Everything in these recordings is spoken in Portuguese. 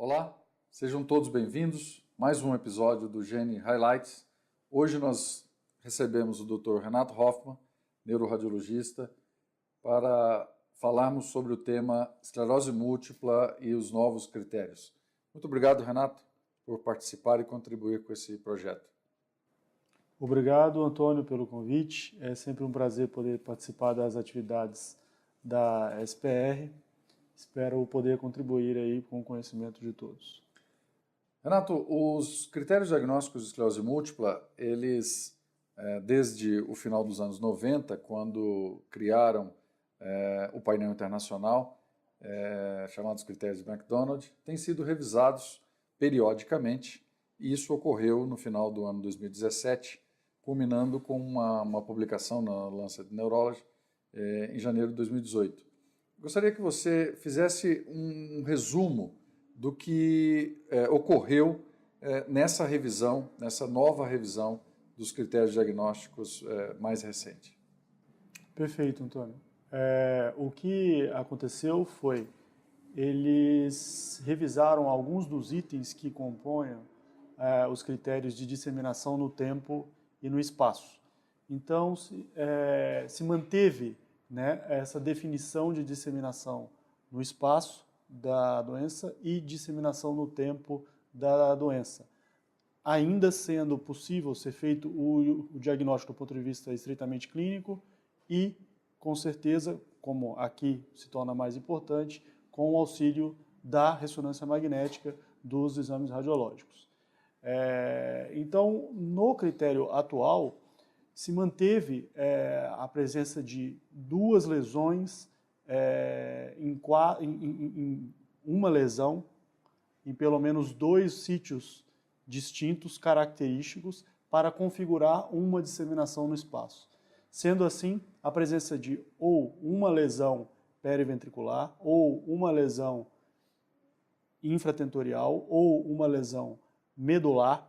Olá, sejam todos bem-vindos. Mais um episódio do Gene Highlights. Hoje nós recebemos o Dr. Renato Hoffmann, neuroradiologista, para falarmos sobre o tema esclerose múltipla e os novos critérios. Muito obrigado, Renato, por participar e contribuir com esse projeto. Obrigado, Antônio, pelo convite. É sempre um prazer poder participar das atividades da SPR. Espero poder contribuir aí com o conhecimento de todos. Renato, os critérios diagnósticos de esclerose múltipla, eles, desde o final dos anos 90, quando criaram o painel internacional, chamados critérios de McDonald, têm sido revisados periodicamente, e isso ocorreu no final do ano 2017, culminando com uma publicação na Lancet Neurology em janeiro de 2018. Gostaria que você fizesse um resumo do que ocorreu nessa revisão, nessa nova revisão dos critérios diagnósticos mais recente. Perfeito, Antônio. O que aconteceu foi, eles revisaram alguns dos itens que compõem os critérios de disseminação no tempo e no espaço. Então, se manteve, né, essa definição de disseminação no espaço da doença e disseminação no tempo da doença. Ainda sendo possível ser feito o diagnóstico do ponto de vista estritamente clínico e, com certeza, como aqui se torna mais importante, com o auxílio da ressonância magnética dos exames radiológicos. Então, no critério atual, se manteve a presença de duas lesões em uma lesão, em pelo menos dois sítios distintos, característicos, para configurar uma disseminação no espaço. Sendo assim, a presença de ou uma lesão periventricular, ou uma lesão infratentorial, ou uma lesão medular,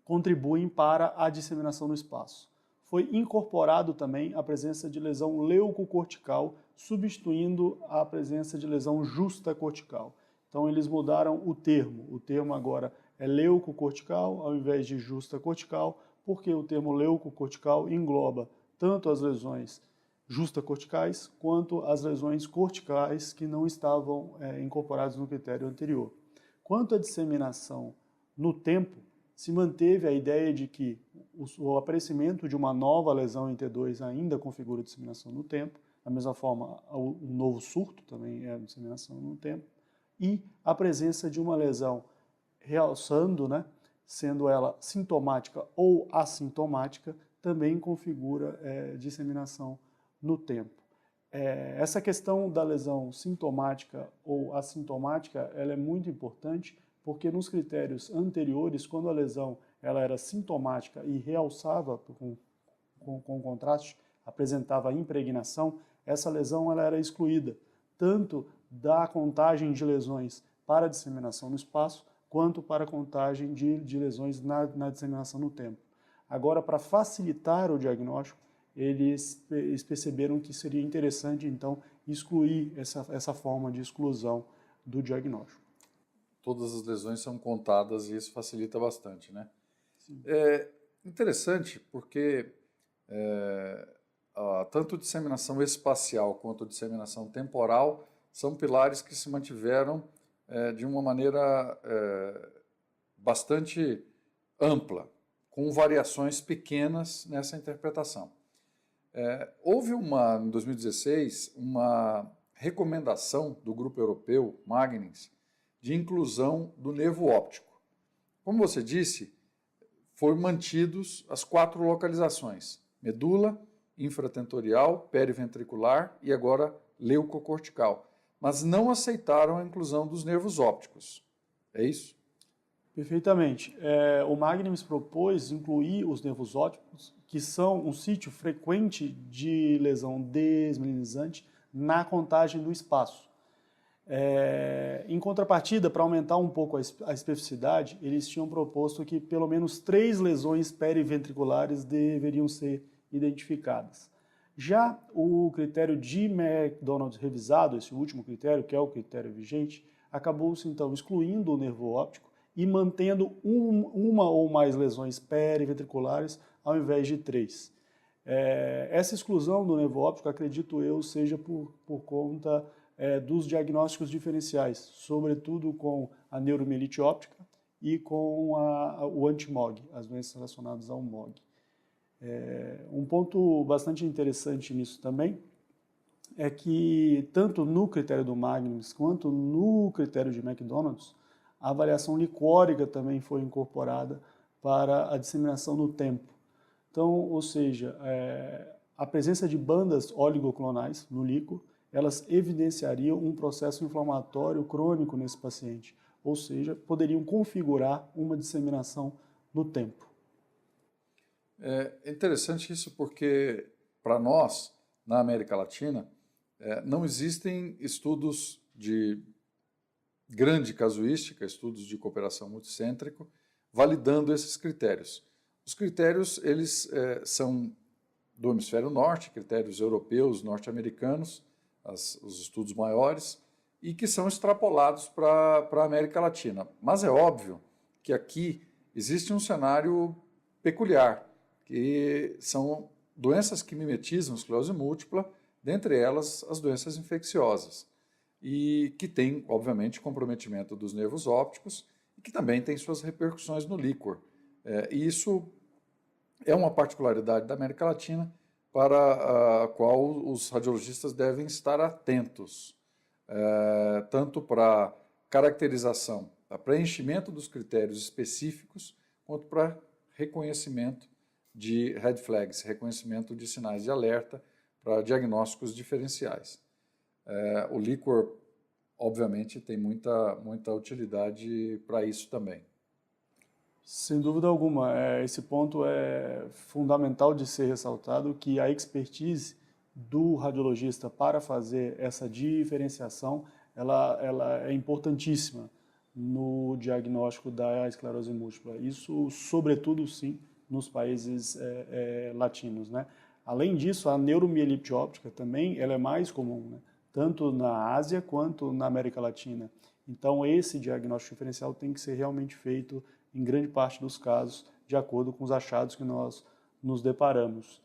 contribuem para a disseminação no espaço. Foi incorporado também a presença de lesão leucocortical, substituindo a presença de lesão justacortical. Então eles mudaram o termo agora é leucocortical ao invés de justacortical, porque o termo leucocortical engloba tanto as lesões justacorticais quanto as lesões corticais que não estavam incorporadas no critério anterior. Quanto à disseminação no tempo, se manteve a ideia de que o aparecimento de uma nova lesão em T2 ainda configura disseminação no tempo, da mesma forma um novo surto também é disseminação no tempo, e a presença de uma lesão realçando, né, sendo ela sintomática ou assintomática, também configura disseminação no tempo. Essa questão da lesão sintomática ou assintomática, ela é muito importante, porque nos critérios anteriores, quando a lesão ela era sintomática e realçava com contraste, apresentava impregnação, essa lesão ela era excluída, tanto da contagem de lesões para disseminação no espaço, quanto para a contagem de lesões na disseminação no tempo. Agora, para facilitar o diagnóstico, eles perceberam que seria interessante, então, excluir essa forma de exclusão do diagnóstico. Todas as lesões são contadas e isso facilita bastante, né? Sim. É interessante porque tanto disseminação espacial quanto disseminação temporal são pilares que se mantiveram de uma maneira bastante ampla, com variações pequenas nessa interpretação. Houve em 2016, uma recomendação do grupo europeu, Magnins, de inclusão do nervo óptico. Como você disse, foram mantidos as 4 localizações: medula, infratentorial, periventricular e agora leucocortical, mas não aceitaram a inclusão dos nervos ópticos. É isso? Perfeitamente. O Magnins propôs incluir os nervos ópticos, que são um sítio frequente de lesão desmielinizante, na contagem do espaço. Em contrapartida, para aumentar um pouco a especificidade, eles tinham proposto que pelo menos 3 lesões periventriculares deveriam ser identificadas. Já o critério de McDonald revisado, esse último critério, que é o critério vigente, acabou-se então excluindo o nervo óptico e mantendo uma ou mais lesões periventriculares ao invés de 3. Essa exclusão do nervo óptico, acredito eu, seja por conta dos diagnósticos diferenciais, sobretudo com a neuromielite óptica e com o anti-MOG, as doenças relacionadas ao MOG. Um ponto bastante interessante nisso também é que, tanto no critério do Magnus quanto no critério de McDonald's, a avaliação licórica também foi incorporada para a disseminação no tempo. Então, ou seja, a presença de bandas oligoclonais no líquor, elas evidenciariam um processo inflamatório crônico nesse paciente, ou seja, poderiam configurar uma disseminação no tempo. É interessante isso porque, para nós, na América Latina, não existem estudos de grande casuística, estudos de cooperação multicêntrico, validando esses critérios. Os critérios, eles são do hemisfério norte, critérios europeus, norte-americanos, os estudos maiores, e que são extrapolados para a América Latina. Mas é óbvio que aqui existe um cenário peculiar, que são doenças que mimetizam esclerose múltipla, dentre elas as doenças infecciosas, e que tem, obviamente, comprometimento dos nervos ópticos, e que também tem suas repercussões no líquor. E isso é uma particularidade da América Latina para a qual os radiologistas devem estar atentos, tanto para caracterização, para preenchimento dos critérios específicos, quanto para reconhecimento de red flags, reconhecimento de sinais de alerta para diagnósticos diferenciais. O líquor, obviamente, tem muita utilidade para isso também. Sem dúvida alguma, esse ponto é fundamental de ser ressaltado, que a expertise do radiologista para fazer essa diferenciação, ela é importantíssima no diagnóstico da esclerose múltipla. Isso, sobretudo, sim, nos países latinos, né? Além disso, a neuromielite óptica também ela é mais comum, né? Tanto na Ásia quanto na América Latina. Então, esse diagnóstico diferencial tem que ser realmente feito, em grande parte dos casos, de acordo com os achados que nós nos deparamos.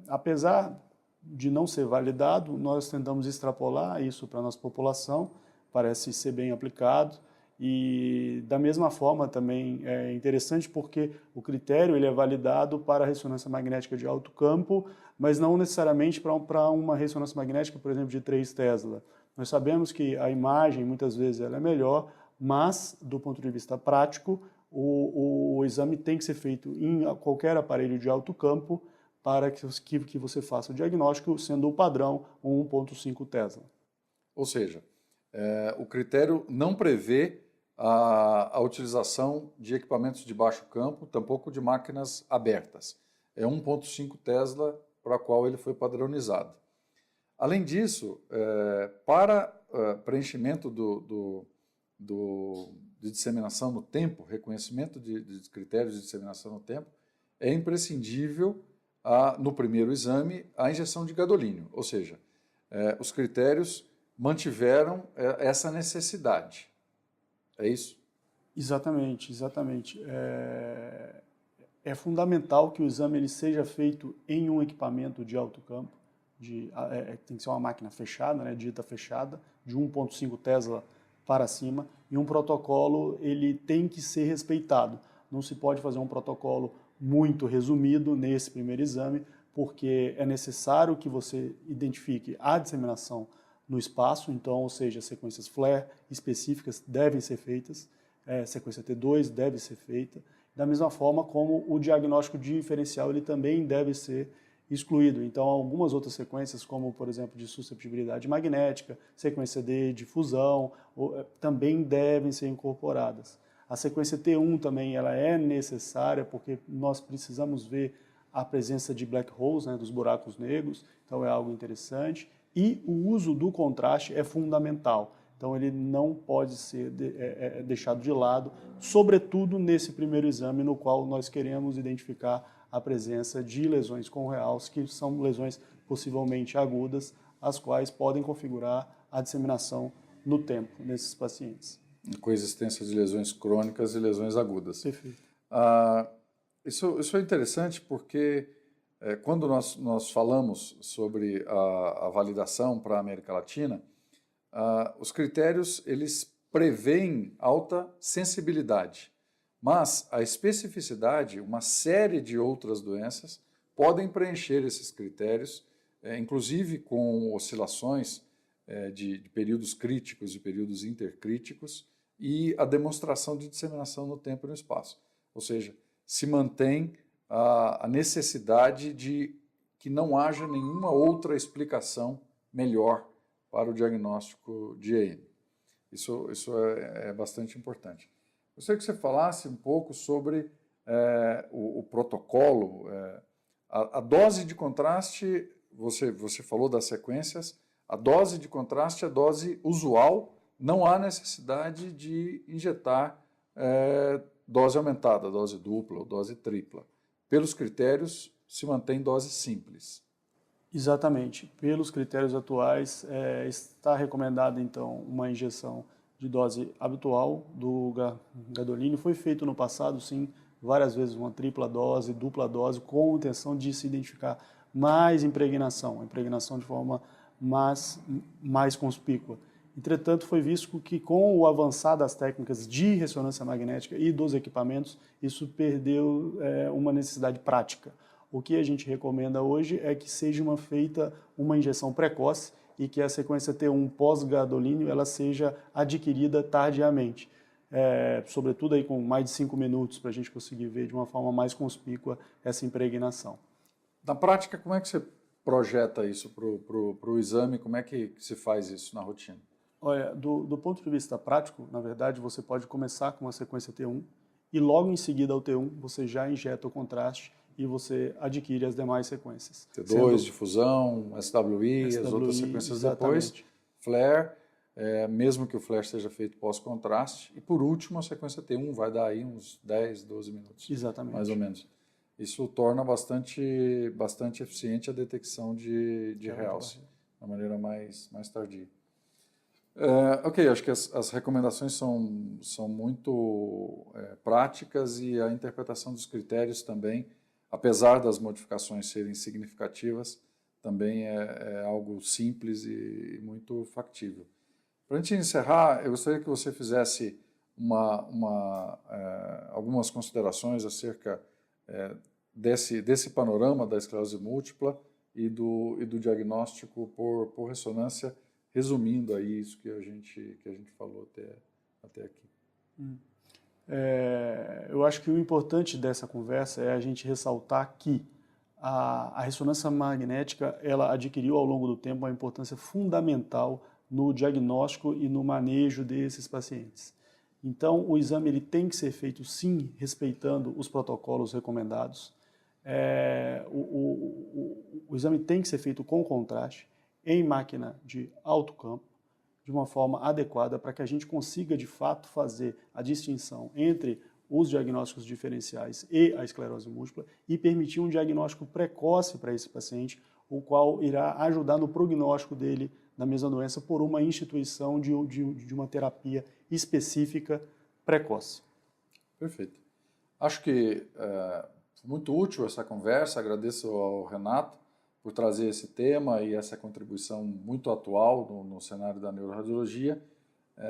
Apesar de não ser validado, nós tentamos extrapolar isso para a nossa população, parece ser bem aplicado, e da mesma forma também é interessante porque o critério ele é validado para a ressonância magnética de alto campo, mas não necessariamente para uma ressonância magnética, por exemplo, de 3 Tesla. Nós sabemos que a imagem muitas vezes ela é melhor, mas do ponto de vista prático, o exame tem que ser feito em qualquer aparelho de alto campo para que você faça o diagnóstico, sendo o padrão 1,5 Tesla. Ou seja, o critério não prevê a utilização de equipamentos de baixo campo, tampouco de máquinas abertas. É 1,5 Tesla para a qual ele foi padronizado. Além disso, para preenchimento de disseminação no tempo, reconhecimento de critérios de disseminação no tempo, é imprescindível, no primeiro exame, a injeção de gadolínio, ou seja, os critérios mantiveram essa necessidade. É isso? Exatamente, exatamente. É fundamental que o exame ele seja feito em um equipamento de alto campo, tem que ser uma máquina fechada, né, dita fechada, de 1,5 Tesla para cima, e um protocolo ele tem que ser respeitado. Não se pode fazer um protocolo muito resumido nesse primeiro exame, porque é necessário que você identifique a disseminação no espaço, então, ou seja, sequências FLAIR específicas devem ser feitas, sequência T2 deve ser feita, da mesma forma como o diagnóstico diferencial ele também deve ser excluído. Então, algumas outras sequências, como, por exemplo, de susceptibilidade magnética, sequência de difusão, também devem ser incorporadas. A sequência T1 também ela é necessária, porque nós precisamos ver a presença de black holes, né, dos buracos negros, então é algo interessante. E o uso do contraste é fundamental, então ele não pode ser deixado de lado, sobretudo nesse primeiro exame no qual nós queremos identificar a presença de lesões conreais, que são lesões possivelmente agudas, as quais podem configurar a disseminação no tempo nesses pacientes. Coexistência de lesões crônicas e lesões agudas. Perfeito. Isso é interessante porque quando nós falamos sobre a validação para a América Latina, os critérios eles prevêem alta sensibilidade, mas a especificidade, uma série de outras doenças podem preencher esses critérios, inclusive com oscilações de períodos críticos e períodos intercríticos, e a demonstração de disseminação no tempo e no espaço. Ou seja, se mantém a necessidade de que não haja nenhuma outra explicação melhor para o diagnóstico de EM. Isso é bastante importante. Gostaria que você falasse um pouco sobre o protocolo. A dose de contraste, você falou das sequências, a dose de contraste é a dose usual, não há necessidade de injetar dose aumentada, dose dupla ou dose tripla. Pelos critérios, se mantém dose simples. Exatamente. Pelos critérios atuais, está recomendada, então, uma injeção de dose habitual do gadolínio. Foi feito no passado, sim, várias vezes uma tripla dose, dupla dose, com a intenção de se identificar mais impregnação de forma mais conspícua. Entretanto, foi visto que com o avançar das técnicas de ressonância magnética e dos equipamentos, isso perdeu uma necessidade prática. O que a gente recomenda hoje é que seja feita uma injeção precoce e que a sequência T1 pós-gadolínio ela seja adquirida tardiamente, sobretudo aí com mais de 5 minutos para a gente conseguir ver de uma forma mais conspícua essa impregnação. Na prática, como é que você projeta isso para o exame? Como é que se faz isso na rotina? Olha, do ponto de vista prático, na verdade, você pode começar com uma sequência T1 e logo em seguida ao T1 você já injeta o contraste e você adquire as demais sequências. T2, difusão, SWI, as outras sequências exatamente. Depois, flare, mesmo que o flare seja feito pós-contraste, e por último a sequência T1 vai dar aí uns 10, 12 minutos, exatamente. Mais ou menos. Isso torna bastante eficiente a detecção de realce, de uma maneira mais tardia. Ok, acho que as recomendações são muito práticas e a interpretação dos critérios também, apesar das modificações serem significativas, também é algo simples e muito factível. Para a gente encerrar, eu gostaria que você fizesse algumas considerações acerca desse panorama da esclerose múltipla e do diagnóstico por ressonância, resumindo aí isso que a gente falou até aqui. Eu acho que o importante dessa conversa é a gente ressaltar que a ressonância magnética ela adquiriu ao longo do tempo uma importância fundamental no diagnóstico e no manejo desses pacientes. Então, o exame ele tem que ser feito, sim, respeitando os protocolos recomendados. O exame tem que ser feito com contraste, em máquina de alto campo, de uma forma adequada para que a gente consiga, de fato, fazer a distinção entre os diagnósticos diferenciais e a esclerose múltipla e permitir um diagnóstico precoce para esse paciente, o qual irá ajudar no prognóstico dele da mesma doença por uma instituição de uma terapia específica precoce. Perfeito. Acho que foi muito útil essa conversa, agradeço ao Renato por trazer esse tema e essa contribuição muito atual no cenário da neuroradiologia,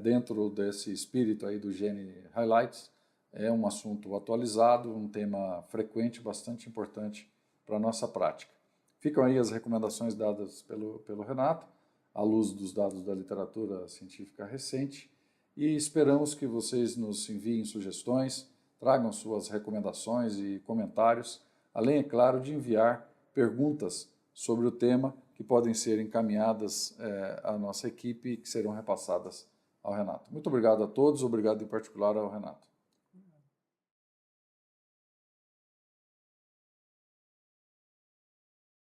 dentro desse espírito aí do Gene Highlights. É um assunto atualizado, um tema frequente, bastante importante para a nossa prática. Ficam aí as recomendações dadas pelo Renato, à luz dos dados da literatura científica recente, e esperamos que vocês nos enviem sugestões, tragam suas recomendações e comentários, além, é claro, de enviar perguntas sobre o tema que podem ser encaminhadas à nossa equipe e que serão repassadas ao Renato. Muito obrigado a todos, obrigado em particular ao Renato.